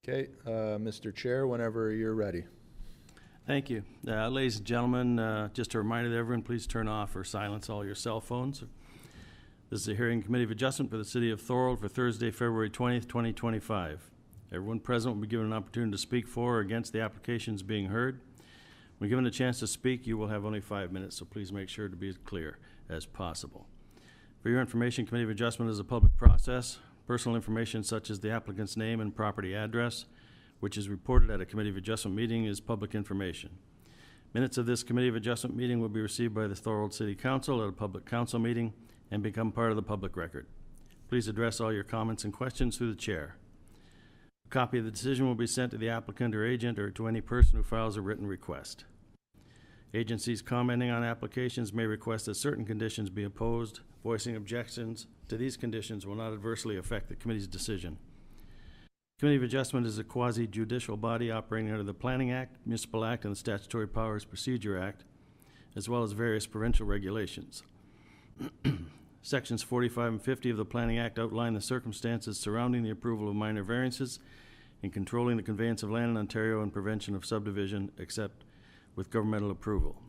Okay, Mr. Chair, whenever you're ready. Thank you. Ladies and gentlemen, just a reminder to everyone, please turn off or silence all your cell phones. This is a hearing committee of adjustment for the City of Thorold for Thursday, February 20th, 2025. Everyone present will be given an opportunity to speak for or against the applications being heard. When given a chance to speak, you will have only 5 minutes, so please make sure to be as clear as possible. For your information, Committee of Adjustment is a public process. Personal information such as the applicant's name and property address, which is reported at a Committee of Adjustment meeting, is public information. Minutes of this Committee of Adjustment meeting will be received by the Thorold City Council at a public council meeting and become part of the public record. Please address all your comments and questions through the chair. A copy of the decision will be sent to the applicant or agent or to any person who files a written request. Agencies commenting on applications may request that certain conditions be opposed. Voicing objections to these conditions will not adversely affect the committee's decision. Committee of Adjustment is a quasi-judicial body operating under the Planning Act, Municipal Act, and the Statutory Powers Procedure Act, as well as various provincial regulations. Sections 45 and 50 of the Planning Act outline the circumstances surrounding the approval of minor variances in controlling the conveyance of land in Ontario and prevention of subdivision, except with governmental approval.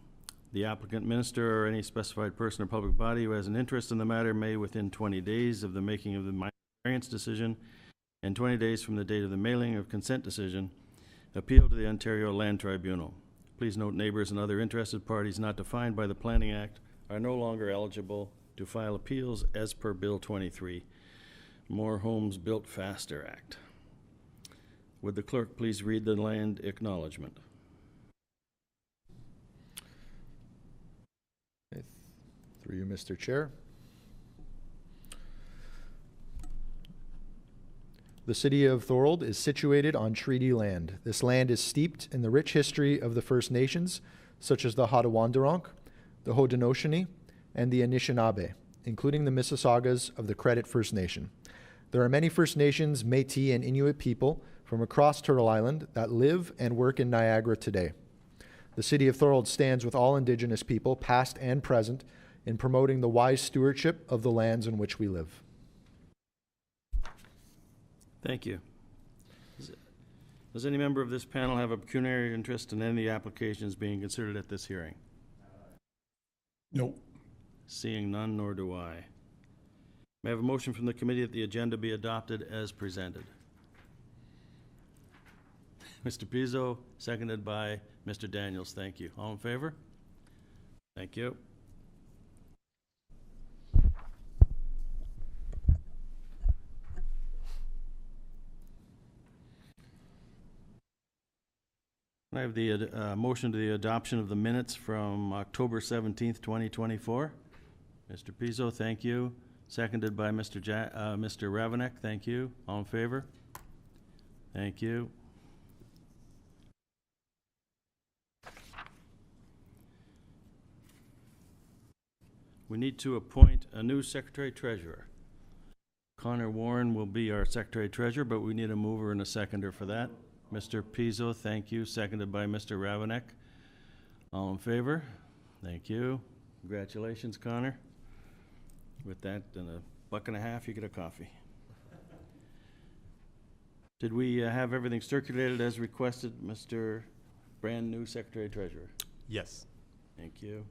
The applicant, minister, or any specified person or public body who has an interest in the matter may, within 20 days of the making of the minor variance decision and 20 days from the date of the mailing of consent decision, appeal to the Ontario Land Tribunal. Please note neighbors and other interested parties not defined by the Planning Act are no longer eligible to file appeals as per Bill 23, More Homes Built Faster Act. Would the clerk please read the land acknowledgement? Through you, Mr. Chair. The City of Thorold is situated on treaty land. This land is steeped in the rich history of the First Nations, such as the Haudenosaunee, the Haudenosaunee, and the Anishinaabe, including the Mississaugas of the Credit First Nation. There are many First Nations, Métis, and Inuit people from across Turtle Island that live and work in Niagara today. The City of Thorold stands with all Indigenous people, past and present, in promoting the wise stewardship of the lands in which we live. Thank you. Does any member of this panel have a pecuniary interest in any of the applications being considered at this hearing? No. Seeing none, nor do I. May I have a motion from the committee that the agenda be adopted as presented? Mr. Pizzo, seconded by Mr. Daniels. Thank you. All in favor? Thank you. I have the motion to the adoption of the minutes from October 17th, 2024. Mr. Pizzo, thank you. Seconded by Mr. Ravenek. Thank you. All in favor? Thank you. We need to appoint a new Secretary-Treasurer. Connor Warren will be our Secretary-Treasurer, but we need a mover and a seconder for that. Mr. Pizzo, thank you. Seconded by Mr. Ravenek. All in favor? Thank you. Congratulations, Connor. With that and $1.50, you get a coffee. Did we have everything circulated as requested, Mr. Brand new Secretary-Treasurer? Yes. Thank you.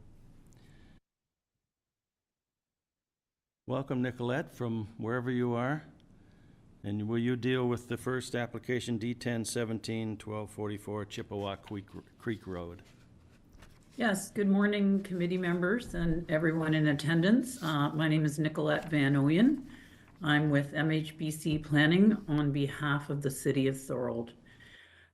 Welcome, Nicolette, from wherever you are. And will you deal with the first application, D1017-1244 Chippewa Creek Road? Yes, good morning, committee members and everyone in attendance. My name is Nicolette Van Ooyen. I'm with MHBC Planning on behalf of the City of Thorold.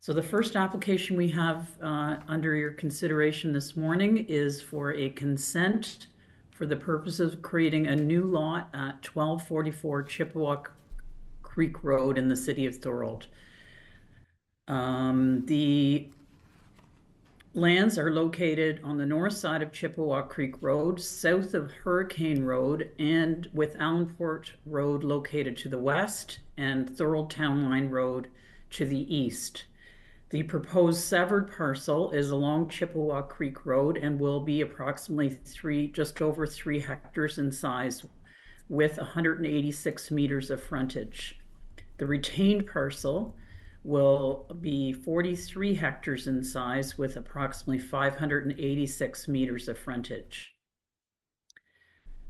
So the first application we have under your consideration this morning is for a consent for the purposes of creating a new lot at 1244 Chippewa Creek Road in the City of Thorold. The lands are located on the north side of Chippewa Creek Road, south of Hurricane Road, and with Allenport Road located to the west and Thorold Town Line Road to the east. The proposed severed parcel is along Chippewa Creek Road and will be approximately just over 3 hectares in size with 186 meters of frontage. The retained parcel will be 43 hectares in size with approximately 586 meters of frontage.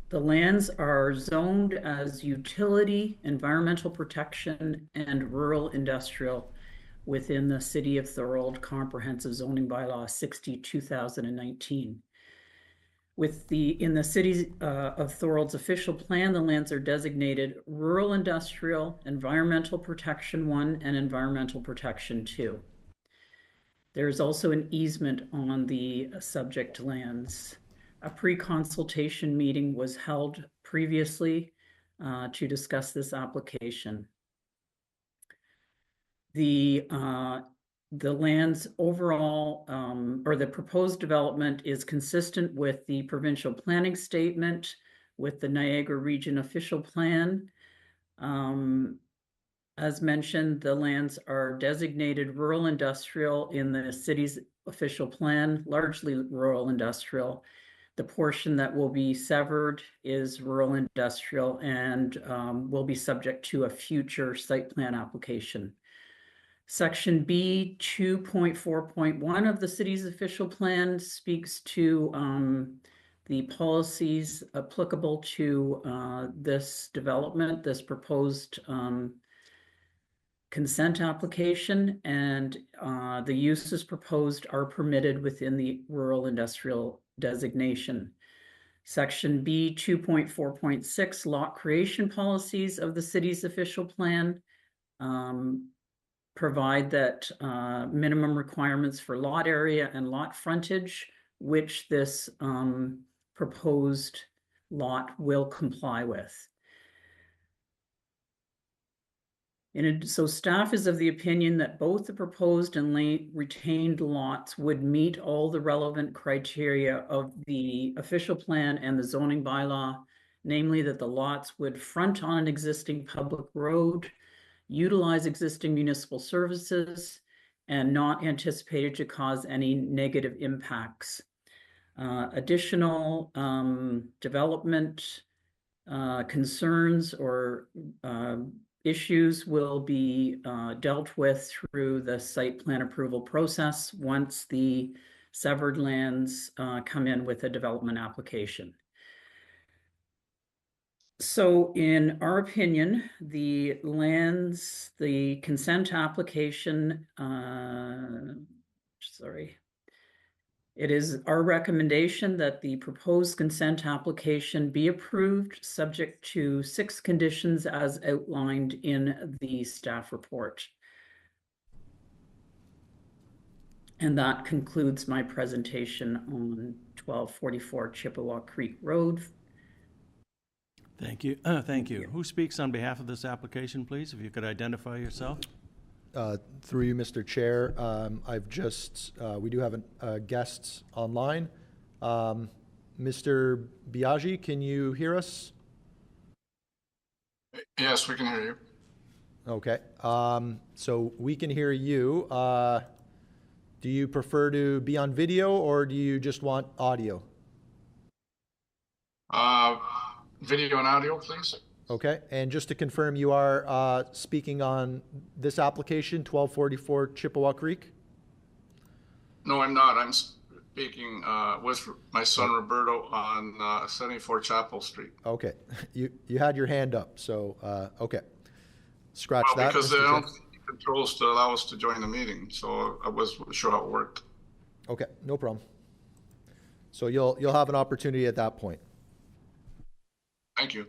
The lands are zoned as utility, environmental protection, and rural industrial within the City of Thorold Comprehensive Zoning Bylaw 60/2019. In the City of Thorold's official plan, the lands are designated Rural Industrial, Environmental Protection 1, and Environmental Protection 2. There is also an easement on the subject lands. A pre-consultation meeting was held previously to discuss this application. The land's overall, or the proposed development is consistent with the provincial planning statement, with the Niagara Region official plan. As mentioned, the lands are designated rural industrial in the city's official plan, largely rural industrial. The portion that will be severed is rural industrial and will be subject to a future site plan application. Section B 2.4.1 of the city's official plan speaks to the policies applicable to this development, this proposed consent application, and the uses proposed are permitted within the rural industrial designation. Section B 2.4.6 lot creation policies of the city's official plan provide that minimum requirements for lot area and lot frontage, which this proposed lot will comply with. So staff is of the opinion that both the proposed and retained lots would meet all the relevant criteria of the official plan and the zoning bylaw, namely that the lots would front on an existing public road, utilize existing municipal services, and not anticipated to cause any negative impacts. Additional development concerns or issues will be dealt with through the site plan approval process once the severed lands come in with a development application. So in our opinion, the consent application, it is our recommendation that the proposed consent application be approved subject to 6 conditions as outlined in the staff report. And that concludes my presentation on 1244 Chippewa Creek Road. Thank you. Thank you. Who speaks on behalf of this application, please? If you could identify yourself. Through you, Mr. Chair, we do have guests online. Mr. Biaggi, can you hear us? Yes, we can hear you. Okay. So we can hear you. Do you prefer to be on video or do you just want audio? Video and audio, please. Okay, and just to confirm, you are speaking on this application, 1244 Chippewa Creek? No, I'm not. I'm speaking with my son Roberto on 74 Chapel Street. Okay, you had your hand up, so okay. Scratch that. Because they don't have controls to allow us to join the meeting, so I wasn't sure how it worked. Okay, no problem. So you'll have an opportunity at that point. Thank you.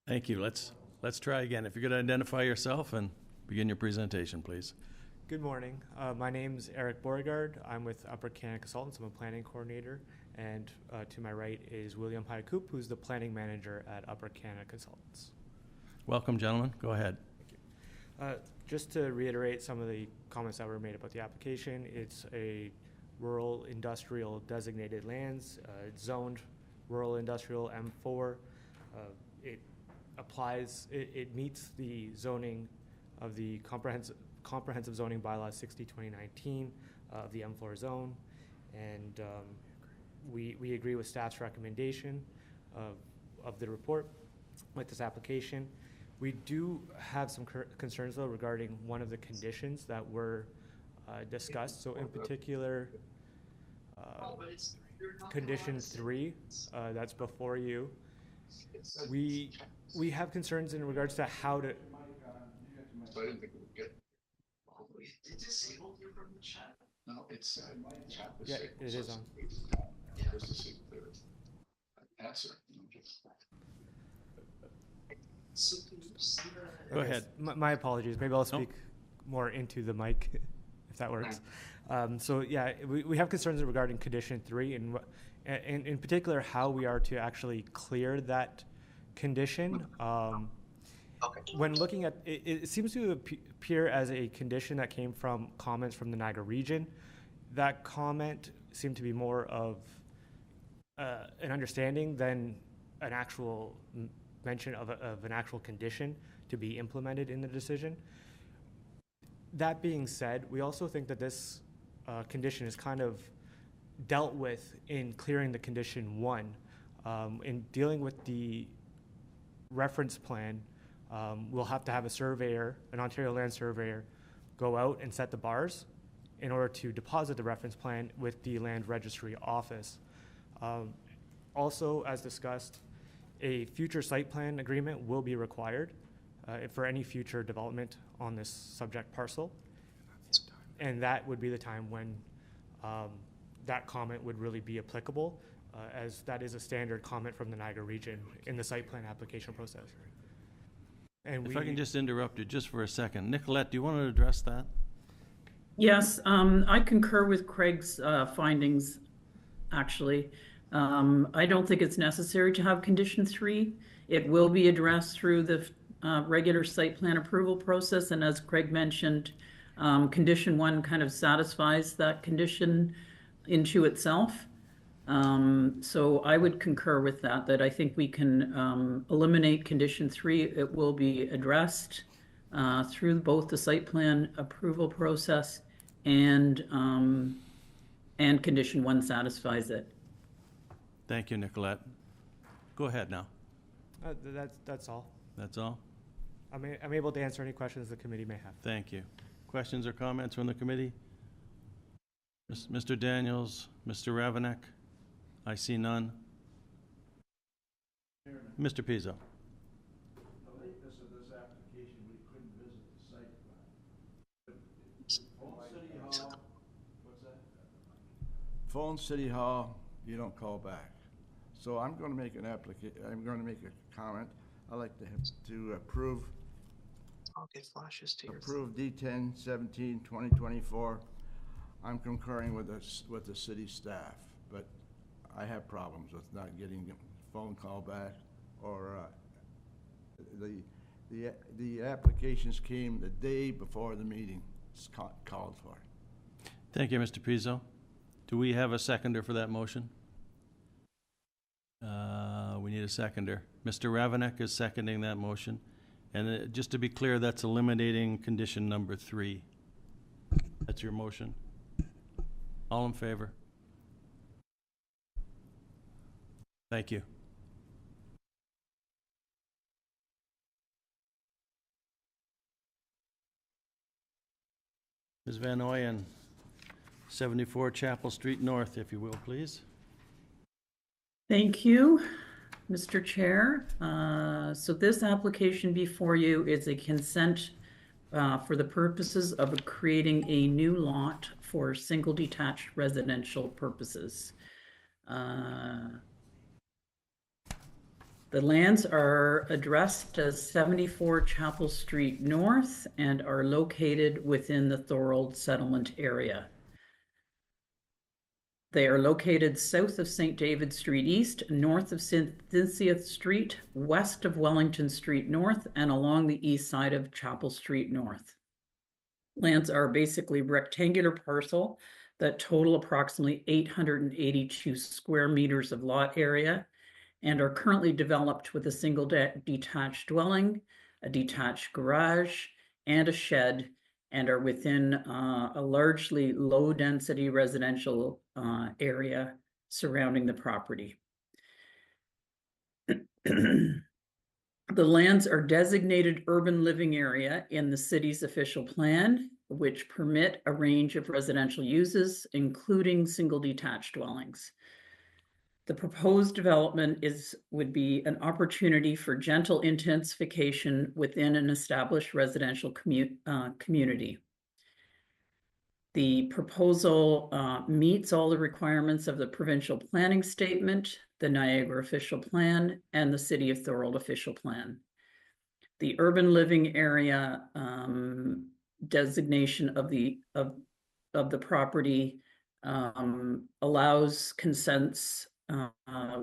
Thank you. Let's try again. If you could identify yourself and begin your presentation, please. Good morning. My name's Eric Beauregard. I'm with Upper Canada Consultants. I'm a planning coordinator. And to my right is William Hyakup, who's the planning manager at Upper Canada Consultants. Welcome, gentlemen. Go ahead. Thank you. Just to reiterate some of the comments that were made about the application, it's a rural industrial designated lands. It's zoned rural industrial M4. It meets the zoning of the comprehensive zoning bylaw 60/2019 of the M4 zone, and we agree with staff's recommendation of the report with this application. We do have some concerns, though, regarding one of the conditions that were discussed. So in particular, condition 3, that's before you. We have concerns in regards to how to. No, it's Yeah, it is on. Answer. Go ahead. My apologies. Maybe I'll speak more into the mic, if that works. So yeah, we have concerns regarding condition 3, and in particular how we are to actually clear that condition. When looking at it, it seems to appear as a condition that came from comments from the Niagara region. That comment seemed to be more of an understanding than an actual mention of an actual condition to be implemented in the decision. That being said, we also think that this condition is kind of dealt with in clearing the condition 1. In dealing with the reference plan, we'll have to have a surveyor, an Ontario land surveyor, go out and set the bars in order to deposit the reference plan with the land registry office. Also, as discussed, a future site plan agreement will be required for any future development on this subject parcel. And that would be the time when that comment would really be applicable, as that is a standard comment from the Niagara region in the site plan application process. And If I can just interrupt you just for a second. Nicolette, do you want to address that? Yes, I concur with Craig's findings, actually. I don't think it's necessary to have condition 3. It will be addressed through the regular site plan approval process, and as Craig mentioned, condition 1 kind of satisfies that condition into itself. So I would concur with that I think we can eliminate condition 3. It will be addressed through both the site plan approval process and condition 1 satisfies it. Thank you, Nicolette. Go ahead now. That's all. That's all? I'm able to answer any questions the committee may have. Thank you. Questions or comments from the committee? Mr. Daniels, Mr. Ravenek? I see none. Mr. Pizzo. The lateness of this application, we couldn't visit the site. Phone City Hall, what's that? Phone City Hall, you don't call back. So I'm going to make an I'm going to make a comment. I'd like to approve. I'll get flashes to your. Approve D10-17-2024. I'm concurring with the city staff, but I have problems with not getting a phone call back, or the applications came the day before the meeting called for. Thank you, Mr. Pizzo. Do we have a seconder for that motion? We need a seconder. Mr. Ravenek is seconding that motion. And just to be clear, that's eliminating condition number 3. That's your motion. All in favor? Thank you. Ms. Van Ooyen, 74 Chapel Street North, if you will, please. Thank you, Mr. Chair. So this application before you is a consent for the purposes of creating a new lot for single detached residential purposes. The lands are addressed as 74 Chapel Street North and are located within the Thorold settlement area. They are located south of St. David Street East, north of Cynthia Street, west of Wellington Street North, and along the east side of Chapel Street North. Lands are basically rectangular parcel that total approximately 882 square meters of lot area and are currently developed with a single detached dwelling, a detached garage, and a shed, and are within a largely low-density residential area surrounding the property. The lands are designated urban living area in the city's official plan, which permit a range of residential uses, including single detached dwellings. The proposed development would be an opportunity for gentle intensification within an established residential community. The proposal meets all the requirements of the provincial planning statement, the Niagara official plan, and the City of Thorold official plan. The urban living area designation of the property allows consents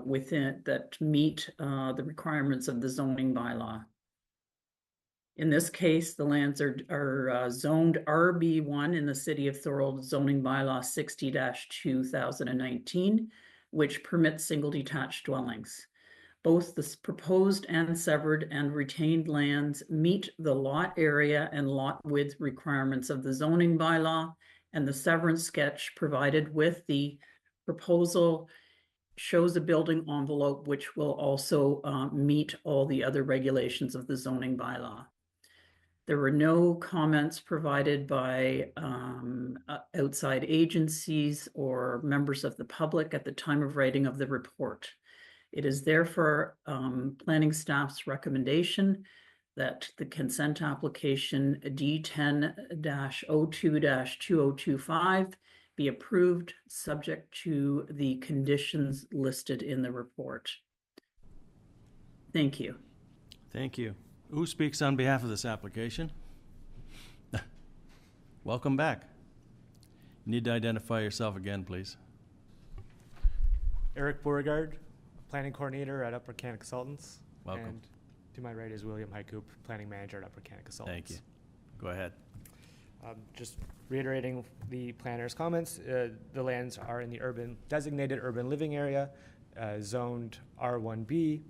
within that meet the requirements of the zoning bylaw. In this case, the lands are zoned RB1 in the City of Thorold zoning bylaw 60-2019, which permits single detached dwellings. Both the proposed and severed and retained lands meet the lot area and lot width requirements of the zoning bylaw, and the severance sketch provided with the proposal shows a building envelope which will also meet all the other regulations of the zoning bylaw. There were no comments provided by outside agencies or members of the public at the time of writing of the report. It is therefore planning staff's recommendation that the consent application D10-02-2025 be approved, subject to the conditions listed in the report. Thank you. Thank you. Who speaks on behalf of this application? Welcome back. You need to identify yourself again, please. Eric Beauregard, Planning Coordinator at Upper Canada Consultants. Welcome. And to my right is William Hycoop, Planning Manager at Upper Canada Consultants. Thank you. Go ahead. Just reiterating the planner's comments, the lands are in the designated urban living area, zoned R1B,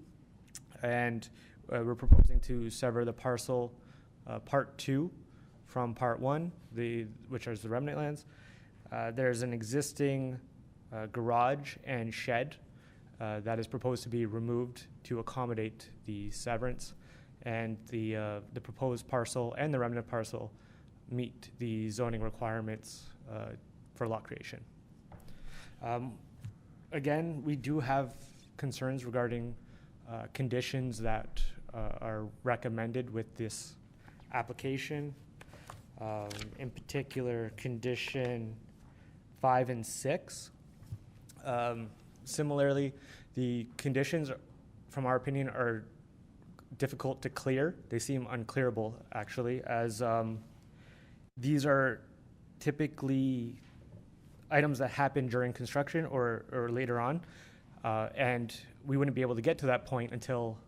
and we're proposing to sever the parcel part 2 from part 1, which is the remnant lands. There's an existing garage and shed that is proposed to be removed to accommodate the severance, and the proposed parcel and the remnant parcel meet the zoning requirements for lot creation. Again, we do have concerns regarding conditions that are recommended with this application. In particular, condition 5 and 6. Similarly, the conditions, from our opinion, are difficult to clear. They seem unclearable, actually, as these are typically items that happen during construction or later on, and we wouldn't be able to get to that point until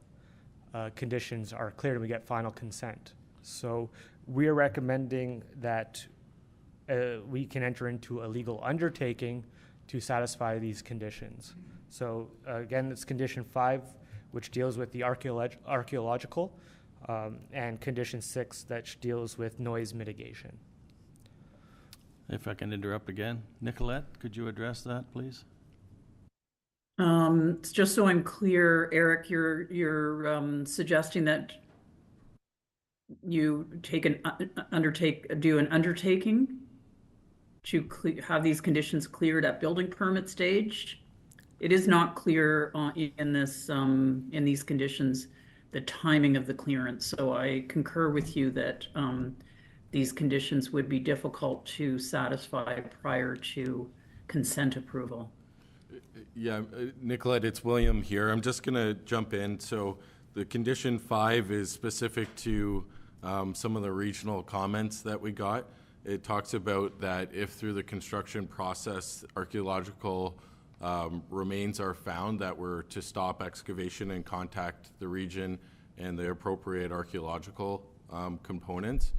conditions are cleared and we get final consent. So we're recommending that we can enter into a legal undertaking to satisfy these conditions. So again, it's condition 5, which deals with the archaeological, and condition 6 that deals with noise mitigation. If I can interrupt again. Nicolette, could you address that, please? Just so I'm clear, Eric, you're suggesting that you do an undertaking to have these conditions cleared at building permit stage. It is not clear in these conditions the timing of the clearance, so I concur with you that these conditions would be difficult to satisfy prior to consent approval. Yeah, Nicolette, it's William here. I'm just going to jump in. So the condition 5 is specific to some of the regional comments that we got. It talks about that if through the construction process archaeological remains are found, that we're to stop excavation and contact the region and the appropriate archaeological components.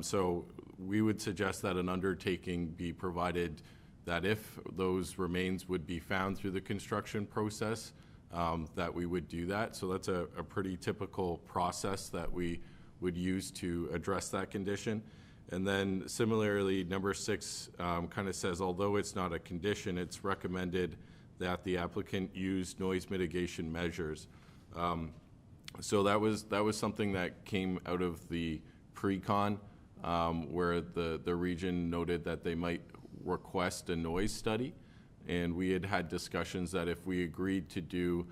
So we would suggest that an undertaking be provided that if those remains would be found through the construction process, that we would do that. So that's a pretty typical process that we would use to address that condition. And then similarly, number 6 kind of says, although it's not a condition, it's recommended that the applicant use noise mitigation measures. So that was something that came out of the pre-con, where the region noted that they might request a noise study. And we had discussions that if we agreed to do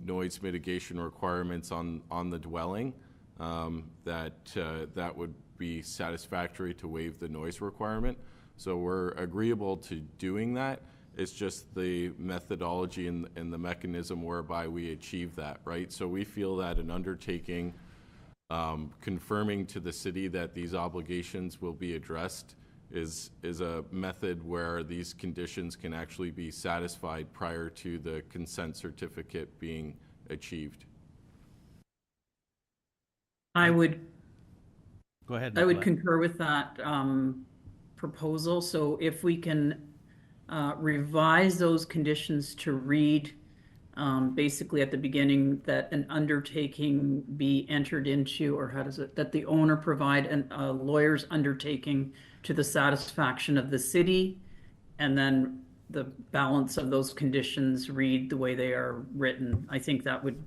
noise mitigation requirements on the dwelling, that would be satisfactory to waive the noise requirement. So we're agreeable to doing that. It's just the methodology and the mechanism whereby we achieve that, right? So we feel that an undertaking confirming to the city that these obligations will be addressed is a method where these conditions can actually be satisfied prior to the consent certificate being achieved. I would Go ahead, I would Nicolette. concur with that proposal. So if we can revise those conditions to read basically at the beginning that an undertaking be entered into, or how does it, that the owner provide a lawyer's undertaking to the satisfaction of the city, and then the balance of those conditions read the way they are written. I think that would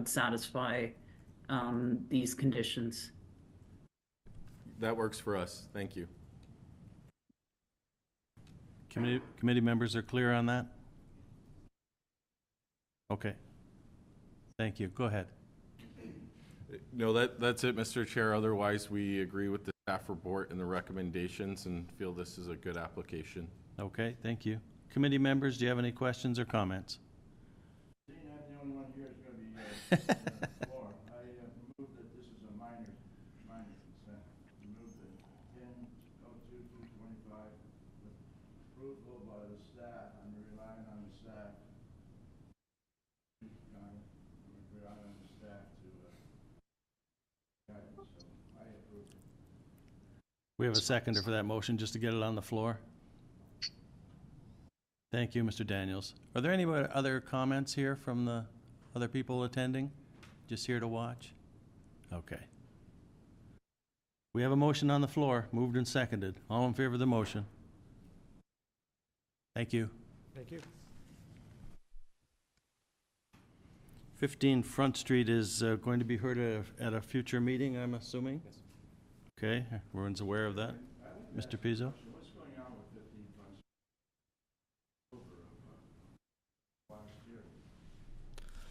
satisfy these conditions. That works for us. Thank you. Committee members are clear on that? Okay. Thank you. Go ahead. No, that's it, Mr. Chair. Otherwise, we agree with the staff report and the recommendations and feel this is a good application. Okay, thank you. Committee members, do you have any questions or comments? Being I'm the only one here is going to be on the floor. I move that this is a minor consent. Move the 10/02/2025 with approval by the staff. I'm relying on the staff. I'm relying on the staff to guide me, so I approve it. We have a seconder for that motion, just to get it on the floor. Thank you, Mr. Daniels. Are there any other comments here from the other people attending? Just here to watch? Okay. We have a motion on the floor, moved and seconded. All in favor of the motion? Thank you. Thank you. 15 Front Street is going to be heard at a future meeting, I'm assuming? Yes. Okay, everyone's aware of that. Mr. Pizzo? What's going on with 15 Front Street? Last year.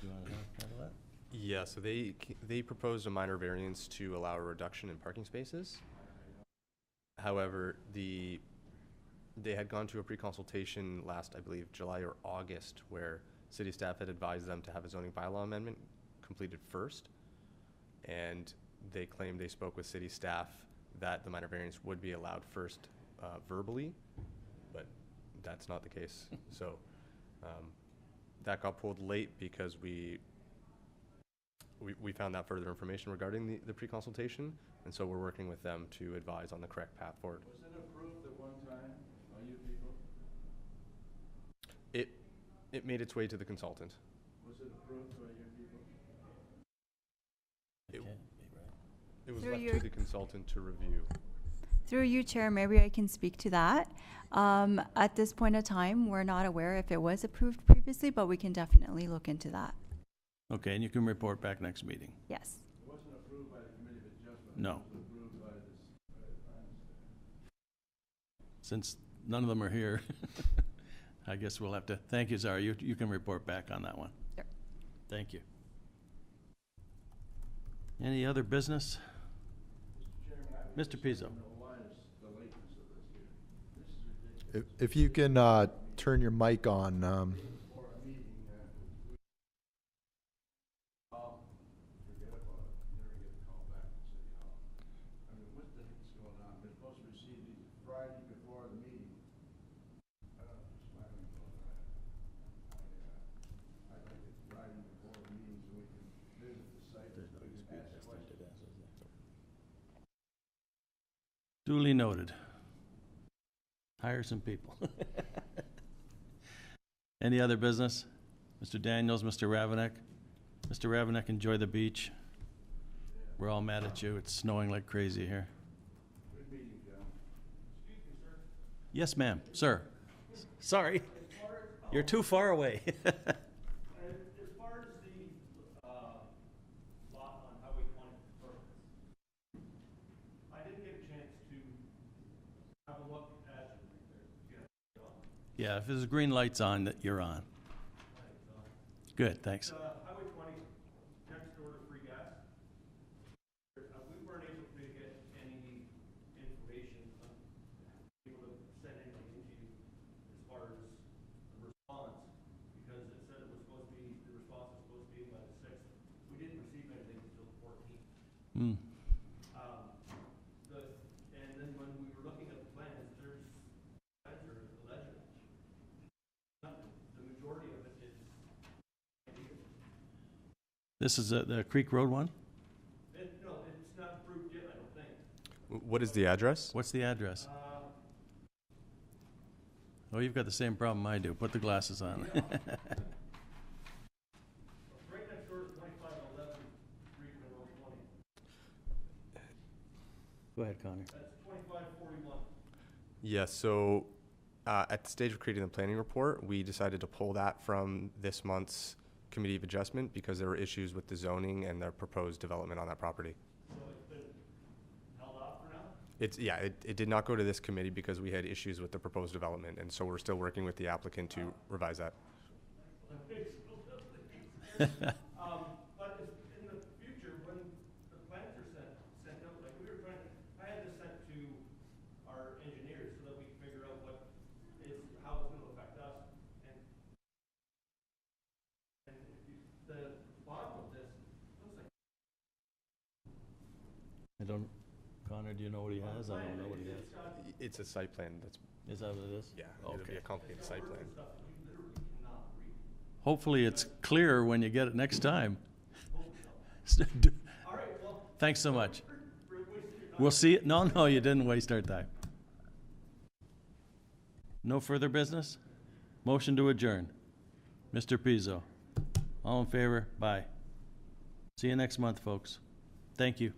Do you want to handle that? Yeah, so they proposed a minor variance to allow a reduction in parking spaces. However, they had gone to a pre-consultation last, I believe, July or August, where city staff had advised them to have a zoning bylaw amendment completed first. And they claimed they spoke with city staff that the minor variance would be allowed first verbally, but that's not the case. So that got pulled late because we found out further information regarding the pre-consultation, and so we're working with them to advise on the correct path forward. Was it approved at one time by you people? It made its way to the consultant. Was it approved by you people? It was Through left your- to the consultant to review. Through you, Chair, maybe I can speak to that. At this point in time, we're not aware if it was approved previously, but we can definitely look into that. Okay, and you can report back next meeting. Yes. It wasn't approved by the Committee of Adjustment. No. It was approved by this. Since none of them are here, I guess we'll have to, thank you, Zara. You can report back on that one. Sure. Thank you. Any other business? Mr. Pizzo. If you can turn your mic on. Duly noted. Hire some people. Any other business? Mr. Daniels, Mr. Ravenek? Mr. Ravenek, enjoy the beach. We're all mad at you. It's snowing like crazy here. Good meeting, John. Excuse me, sir. Yes, ma'am. Sir. Sorry. You're too far away. As far as the Yeah, if there's green lights on, that you're on. Good, thanks. Highway 20, next door to free gas. We weren't able to get any information on able to send anything to you as far as the response, because it said it was supposed to be, the response was supposed to be by the 6th. We didn't receive anything until the 14th. Hmm. And then when we were looking at the plans, there's plans are illegible. The majority of it is. This is the Creek Road one? No, it's not approved yet, I don't think. What is the address? What's the address? Oh, you've got the same problem I do. Put the glasses on. Right next door to 2511 Regional Road 20. Go ahead, Connor. That's 2541. Yes, so at the stage of creating the planning report, we decided to pull that from this month's Committee of Adjustment because there were issues with the zoning and the proposed development on that property. So it's been held off for now? It did not go to this committee because we had issues with the proposed development, and so we're still working with the applicant to revise that. But in the future, when the plans are sent out, like we were trying, I had this sent to our engineers so that we can figure out how it's going to affect us. And the bottom of this looks like. I don't, Connor, do you know what he has? I don't know what he has. It's a site plan that's, Is that what it is? yeah, it'll be Okay. accompanying the site plan. Hopefully it's clear when you get it next time. Thanks so much. We'll see it. No, you didn't waste our time. No further business? Motion to adjourn. Mr. Pizzo. All in favor? Bye. See you next month, folks. Thank you.